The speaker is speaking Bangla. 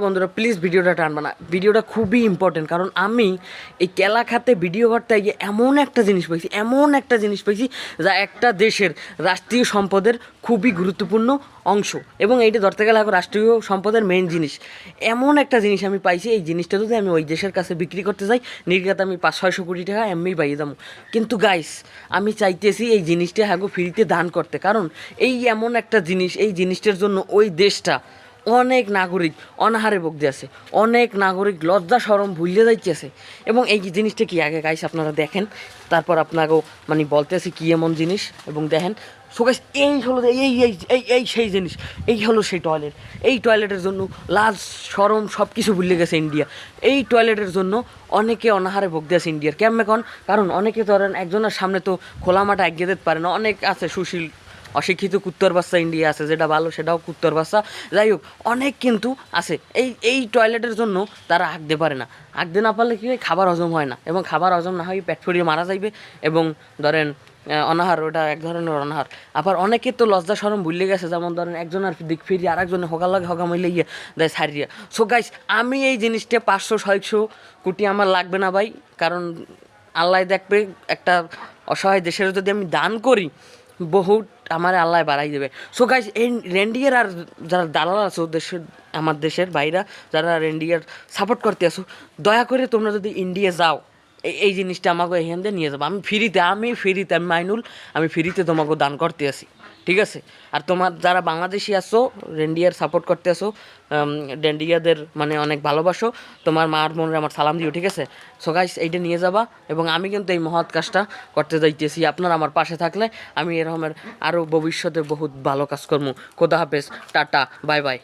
বন্ধুরা প্লিজ ভিডিওটা টানবা না, ভিডিওটা খুবই ইম্পর্টেন্ট। কারণ আমি এই কেলা খাতে ভিডিও করতে গিয়ে এমন একটা জিনিস পাইছি যা একটা দেশের রাষ্ট্রীয় সম্পদের খুবই গুরুত্বপূর্ণ অংশ, এবং এইটা ধরতে গেলে এখন রাষ্ট্রীয় সম্পদের মেইন জিনিস। এমন একটা জিনিস আমি পাইছি, এই জিনিসটা যদি আমি ওই দেশের কাছে বিক্রি করতে যাই নির্ঘাত আমি 500-600 কোটি টাকা এমনি পাইয়ে দাম। কিন্তু গাইস, আমি চাইতেছি এই জিনিসটা হ্যাগো ফ্রিতে দান করতে, কারণ এই এমন একটা জিনিস, এই জিনিসটার জন্য ওই দেশটা অনেক নাগরিক অনাহারে ভুগতে আছে, অনেক নাগরিক লজ্জা শরম ভুলে যাইতেছে। এবং এই জিনিসটা কি আগে গাইস আপনারা দেখেন, তারপর আপনাকেও মানে বলতেছি কি এমন জিনিস, এবং দেখেন। সো গাইস, এই হলো এই এই এই এই এই সেই জিনিস, এই হলো সেই টয়লেট। এই টয়লেটের জন্য লাজ শরম সব কিছু ভুলে গেছে ইন্ডিয়া। এই টয়লেটের জন্য অনেকে অনাহারে ভুগতে আছে ইন্ডিয়ার। কেমন কারণ অনেকে ধরেন একজনের সামনে তো খোলা মাঠে এগিয়ে যেতে পারে না, অনেক আছে সুশীল অশিক্ষিত কুত্তর বাচ্চা ইন্ডিয়া আছে, যেটা ভালো সেটাও কুত্তর বাচ্চা। যাই হোক, অনেক কিন্তু আছে এই টয়লেটের জন্য তারা হাঁকতে পারে না। হাঁকতে না পারলে কী হয়, খাবার হজম হয় না, এবং খাবার হজম না হয় পেট ফুরিয়ে মারা যাইবে। এবং ধরেন অনাহার, ওটা এক ধরনের অনাহার। আবার অনেকে তো লজ্জা শরম ভুলে গেছে, যেমন ধরেন একজনের দিক ফিরি আর একজনে হগার লাগে হগা মিলে গিয়ে দেয় সারিয়া। সো গাইস, আমি এই জিনিসটা 500-600 কোটি আমার লাগবে না ভাই, কারণ আল্লাহ দেখবে একটা অসহায় দেশের যদি আমি দান করি বহুত আমার আল্লাহ বাড়াই দেবে। সো গাইস, এই রেন্ডিয়ার আর যারা দালাল আছো দেশের, আমার দেশের বাইরা যারা রেন্ডিয়ার সাপোর্ট করতে আসো, দয়া করে তোমরা যদি ইন্ডিয়া যাও এই জিনিসটা আমাকে এখান দিয়ে নিয়ে যাবো। আমি মাইনুল, আমি ফ্রিতে তোমাকে দান করতে আসি, ঠিক আছে? আর তোমার যারা বাংলাদেশি আসো, রেন্ডিয়ার সাপোর্ট করতে আসো, রেন্ডিয়াদের মানে অনেক ভালোবাসো, তোমার মার মনে আমার সালাম দিও, ঠিক আছে? সো গাইস, এইটা নিয়ে যাবা, এবং আমি কিন্তু এই মহৎ কাজটা করতে যাইতেছি। আপনারা আমার পাশে থাকলে আমি এরকমের আরও ভবিষ্যতে বহুত ভালো কাজ করবো। খোদা হাফেজ, টাটা, বাই বাই।